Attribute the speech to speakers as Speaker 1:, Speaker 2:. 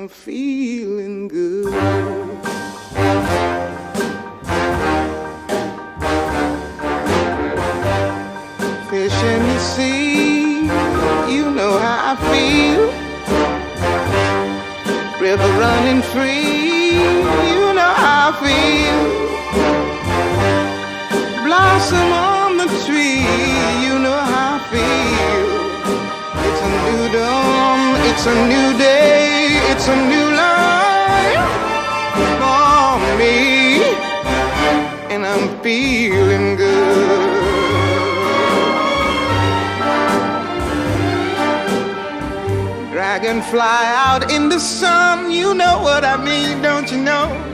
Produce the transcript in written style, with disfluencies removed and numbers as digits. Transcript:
Speaker 1: I'm feeling good. Fish in the sea, you know how I feel. River running free, you know how I feel. Blossom on the tree, you know how I feel. It's a new dawn, it's a new day, it's a new life for me, and I'm feeling good. Dragonfly out in the sun, you know what I mean, don't you know?